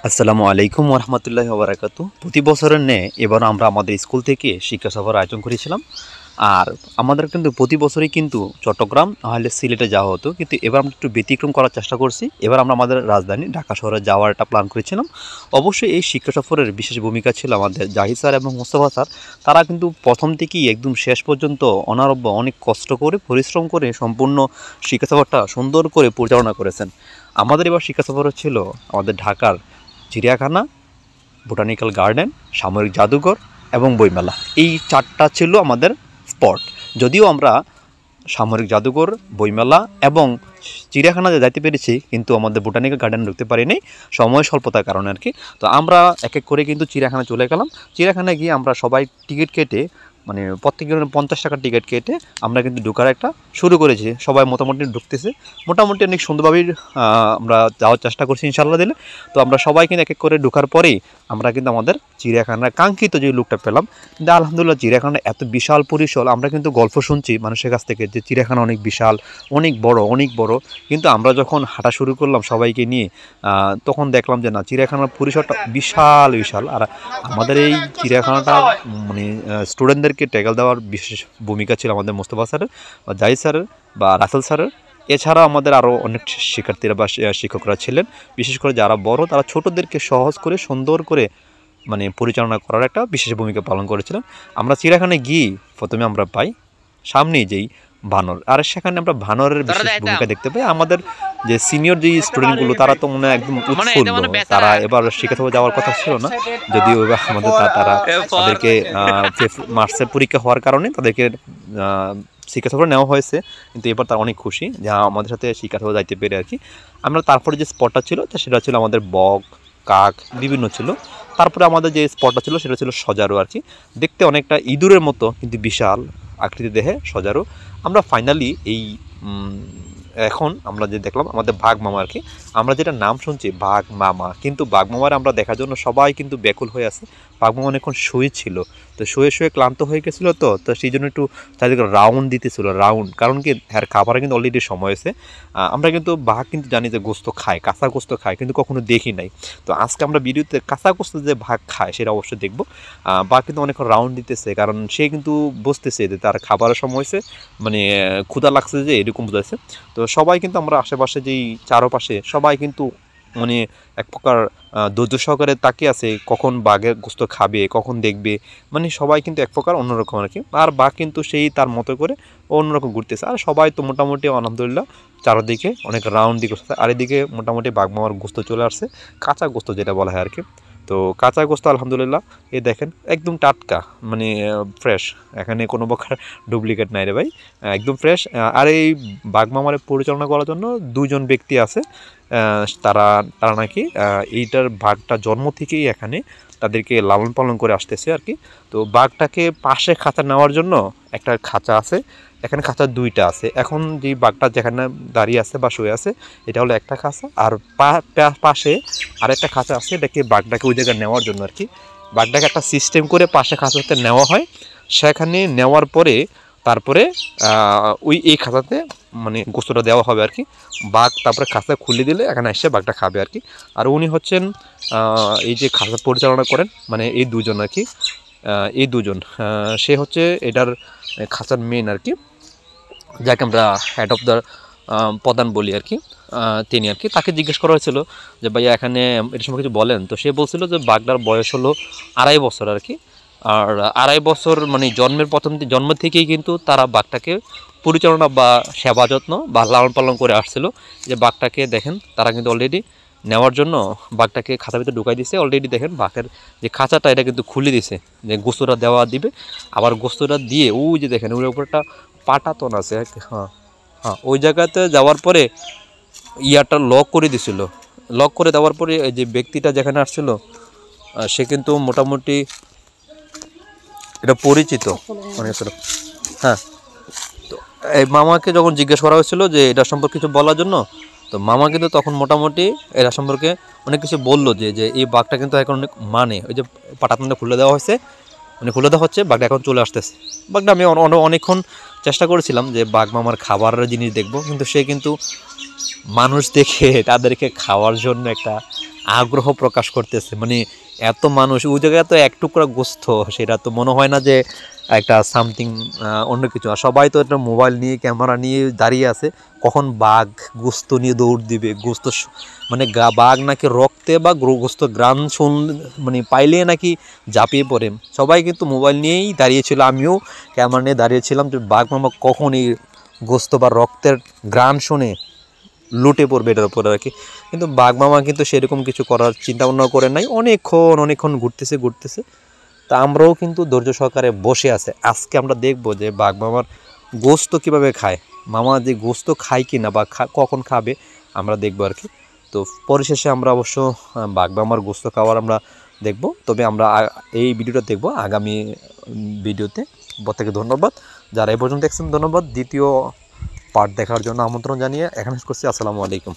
আসসালামু আলাইকুম ওরহমতুল্লাহি ওয়াবারাকাতু। প্রতি বছরের ন্যায় এবার আমরা আমাদের স্কুল থেকে শিক্ষা সফর আয়োজন করেছিলাম। আর আমাদের কিন্তু প্রতি বছরই কিন্তু চট্টগ্রাম নাহলে সিলেটে যাওয়া হতো, কিন্তু এবার আমরা একটু ব্যতিক্রম করার চেষ্টা করছি। এবার আমরা আমাদের রাজধানী ঢাকা শহরে যাওয়ার একটা প্ল্যান করেছিলাম। অবশ্যই এই শিক্ষা সফরের বিশেষ ভূমিকা ছিল আমাদের জাহিদ স্যার এবং মোস্তফা স্যার। তারা কিন্তু প্রথম থেকেই একদম শেষ পর্যন্ত অনারব্য অনেক কষ্ট করে পরিশ্রম করে সম্পূর্ণ শিক্ষা সফরটা সুন্দর করে পরিচালনা করেছেন। আমাদের এবার শিক্ষা সফর ছিল আমাদের ঢাকার চিড়িয়াখানা, বোটানিক্যাল গার্ডেন, সামরিক জাদুঘর এবং বইমেলা। এই চারটা ছিল আমাদের স্পট। যদিও আমরা সামরিক জাদুঘর, বইমেলা এবং চিড়িয়াখানাতে যাইতে পেরেছি, কিন্তু আমাদের বোটানিক্যাল গার্ডেন ঢুকতে পারিনি সময় স্বল্পতার কারণে আর কি। তো আমরা এক এক করে কিন্তু চিড়িয়াখানা চলে গেলাম। চিড়িয়াখানায় গিয়ে আমরা সবাই টিকিট কেটে, মানে প্রত্যেকের 50 টাকার টিকিট কেটে আমরা কিন্তু ঢোকার একটা শুরু করেছি। সবাই মোটামুটি ঢুকতেছে, মোটামুটি অনেক সুন্দরভাবেই আমরা যাওয়ার চেষ্টা করছি ইনশাআল্লাহ দিলে। তো আমরা সবাই কিন্তু এক এক করে ঢোকার পরেই আমরা কিন্তু আমাদের চিড়িয়াখানার কাঙ্ক্ষিত যে লুকটা পেলাম। কিন্তু আলহামদুলিল্লাহ চিড়িয়াখানা এত বিশাল পরিসর, আমরা কিন্তু গল্প শুনছি মানুষের কাছ থেকে যে চিড়িয়াখানা অনেক বিশাল, অনেক বড়। কিন্তু আমরা যখন হাঁটা শুরু করলাম সবাইকে নিয়ে, তখন দেখলাম যে না, চিড়িয়াখানার পরিসরটা বিশাল। আর আমাদের এই চিড়িয়াখানাটা মানে স্টুডেন্টদেরকে ট্যাকেল দেওয়ার বিশেষ ভূমিকা ছিল আমাদের মোস্তফা স্যারের বা জাহিদ স্যারের বা রাসেল স্যারের। এছাড়া আমাদের আরও অনেক শিক্ষার্থীরা বা শিক্ষকরা ছিলেন, বিশেষ করে যারা বড় তারা ছোটদেরকে সহজ করে সুন্দর করে মানে পরিচালনা করার একটা বিশেষ ভূমিকা পালন করেছিলেন। আমরা চিড়িয়াখানায় গিয়ে প্রথমে আমরা পাই সামনেই যেই বানর, আর সেখানে আমরা বানরের বিশেষ ভূমিকা দেখতে পাই। আমাদের যে সিনিয়র যে স্টুডেন্টগুলো তারা তো মনে একদম উৎফুল্ল, তারা এবার শিক্ষা যাওয়ার কথা ছিল না, যদিও এবার আমাদের তাদেরকে মার্চের পরীক্ষা হওয়ার কারণে তাদেরকে শিক্ষা সফর নেওয়া হয়েছে, কিন্তু এবার তারা অনেক খুশি যে আমাদের সাথে শিক্ষা সফর যাইতে পেরে আর কি। আমরা তারপরে যে স্পটটা ছিল সেটা ছিল আমাদের বক, কাক বিভিন্ন ছিল। তারপরে আমাদের যে স্পটটা ছিল সেটা ছিল সজারু আর কি, দেখতে অনেকটা ইঁদুরের মতো কিন্তু বিশাল আকৃতি দেহে সজারু। আমরা ফাইনালি এই এখন আমরা যে দেখলাম আমাদের বাঘ মামা আর কি, আমরা যেটা নাম শুনছি বাঘ মামা, কিন্তু বাঘ মামার আমরা দেখার জন্য সবাই কিন্তু ব্যাকুল হয়ে আছে। বাঘ মামা অনেকক্ষণ শুয়ে ছিল, তো শুয়ে ক্লান্ত হয়ে গেছিলো, তো সেই জন্য একটু চারিদিকে রাউন্ড দিতেছিল কারণ কি আর খাবারে কিন্তু অলরেডি সময় হয়েছে। আমরা কিন্তু বাঘ কিন্তু জানি যে গোস্ত খায়, কাঁচা গোস্ত খায়, কিন্তু কখনো দেখি নাই। তো আজকে আমরা ভিডিওতে কাঁচা গোস্ত যে বাঘ খায় সেটা অবশ্যই দেখবো। বাঘ কিন্তু অনেকক্ষণ রাউন্ড দিতেছে, কারণ সে কিন্তু বুঝতেছে যে তার খাবারের সময় হয়েছে, মানে ক্ষুধা লাগছে যে এরকম বুঝাইছে। তো সবাই কিন্তু আমরা আশেপাশে যেই চারপাশে সবাই কিন্তু মানে এক প্রকার ধৈর্য সহকারে তাকিয়ে আছে কখন বাঘের গোস্ত খাবে, কখন দেখবে, মানে সবাই কিন্তু এক প্রকার অন্যরকম আর কি। আর বাঘ কিন্তু সেই তার মতো করে অন্যরকম ঘুরতেছে, আর সবাই তো মোটামুটি আলহামদুলিল্লাহ চারদিকে অনেক রাউন্ড দিকে, আর এদিকে মোটামুটি বাঘ মামার গোস্ত চলে আসছে, কাঁচা গোস্ত যেটা বলা হয় আর কি। তো কাঁচা গোস্ত আলহামদুলিল্লাহ এই দেখেন একদম টাটকা, মানে ফ্রেশ, এখানে কোনো প্রকার ডুপ্লিকেট নাই রে ভাই, একদম ফ্রেশ। আর এই বাঘ মামারে পরিচালনা করার জন্য দুজন ব্যক্তি আছে, তারা নাকি এইটার বাঘটা জন্ম থেকেই এখানে তাদেরকে লালন পালন করে আসতেছে আর কি। তো বাঘটাকে পাশে খাঁচা নেওয়ার জন্য একটা খাঁচা আছে, এখানে খাঁচা দুইটা আছে। এখন যে বাঘটা যেখানে দাঁড়িয়ে আছে বা শুয়ে আছে এটা হলো একটা খাঁচা, আর পাশে আরেকটা খাঁচা আছে, এটাকে বাঘটাকে ওই জায়গায় নেওয়ার জন্য আর কি। বাঘটাকে একটা সিস্টেম করে পাশে খাঁচাতে নেওয়া হয়, সেখানে নেওয়ার পরে তারপরে এই খাঁচাতে মানে গোস্তটা দেওয়া হবে আর কি। বাঘ তারপরে খাঁচা খুলে দিলে এখানে এসে বাঘটা খাবে আর কি। আর উনি হচ্ছেন এই যে খাঁচা পরিচালনা করেন, মানে এই দুজন আর কি, এই দুজন, সে হচ্ছে এটার খাঁচার মেন আর কি, যাকে আমরা হেড অফ দ্য প্রধান বলি আর কি, তিনি আর কি। তাকে জিজ্ঞেস করা হয়েছিল যে ভাইয়া এখানে এর সময় কিছু বলেন, তো সে বলছিল যে বাঘটার বয়স হলো 2.5 বছর আর কি। আর 2.5 বছর মানে জন্ম থেকেই কিন্তু তারা বাঘটাকে পরিচালনা বা সেবা যত্ন বা লালন পালন করে আসছিল। যে বাঘটাকে দেখেন তারা কিন্তু অলরেডি নেওয়ার জন্য বাঘটাকে খাঁচার ভিতরে ঢুকাই দিছে অলরেডি। দেখেন বাঘের যে খাঁচাটা এটা কিন্তু খুলে দিছে, যে গোস্তটা দেওয়া দিবে, আবার গোস্তটা দিয়ে ওই যে দেখেন ওর উপর একটা পাটাতন আছে, হ্যাঁ ওই জায়গাতে যাওয়ার পরে ইয়ারটা লক করে দিছিল। লক করে দেওয়ার পরে এই যে ব্যক্তিটা যেখানে আসছিল সে কিন্তু মোটামুটি এটা পরিচিত অনেক ছিল। হ্যাঁ, তো এই মামাকে যখন জিজ্ঞেস করা হয়েছিল যে এটা সম্পর্কে কিছু বলার জন্য, তো মামা কিন্তু তখন মোটামুটি এরা সম্পর্কে অনেক কিছু বললো, যে এই বাঘটা কিন্তু এখন অনেক মানে ওই যে পাটাতনটা খুলে দেওয়া হয়েছে, মানে খুলে দেওয়া হচ্ছে, বাঘটা এখন চলে আসতেছে। বাঘটা আমি অনেকক্ষণ চেষ্টা করেছিলাম যে বাঘ মামার খাবারের জিনিস দেখব, কিন্তু সে কিন্তু মানুষ দেখে তাদেরকে খাওয়ার জন্য একটা আগ্রহ প্রকাশ করতেছে। মানে এত মানুষ ওই জায়গায়, তো এক টুকরা গোস্ত, সেটা তো মনে হয় না যে একটা সামথিং অন্য কিছু। আর সবাই তো একটা মোবাইল নিয়ে ক্যামেরা নিয়ে দাঁড়িয়ে আছে, কখন বাঘ গোস্ত নিয়ে দৌড় দিবে। গোস্ত মানে বাঘ নাকি রক্তে বা গোস্ত গ্রান শুন মানে পাইলে নাকি ঝাঁপিয়ে পড়ে। সবাই কিন্তু মোবাইল নিয়েই দাঁড়িয়েছিল, আমিও ক্যামেরা নিয়ে দাঁড়িয়েছিলাম যে বাঘ মামা কখন এই গোস্ত বা রক্তের গ্রান শুনে লুটে পড়বে এটার উপরে আর কি। কিন্তু বাঘ মামা কিন্তু সেরকম কিছু করার চিন্তা ভাবনা করে নাই। অনেকক্ষণ ঘুরতেছে। তা আমরাও কিন্তু ধৈর্য সহকারে বসে আছে। আজকে আমরা দেখব যে বাঘ মামার গোস্ত কীভাবে খায়, মামা যে গোস্ত খায় কি না বা কখন খাবে আমরা দেখবো আর কি। তো পরিশেষে আমরা অবশ্য বাঘ মামার গোস্ত খাওয়ার আমরা দেখব। তবে আমরা এই ভিডিওটা দেখব আগামী ভিডিওতে। প্রত্যেকে ধন্যবাদ, যারা এই পর্যন্ত দেখছেন ধন্যবাদ। দ্বিতীয় পার্ট দেখার জন্য আমন্ত্রণ জানিয়ে এখানে শেষ করছি। আসসালামু আলাইকুম।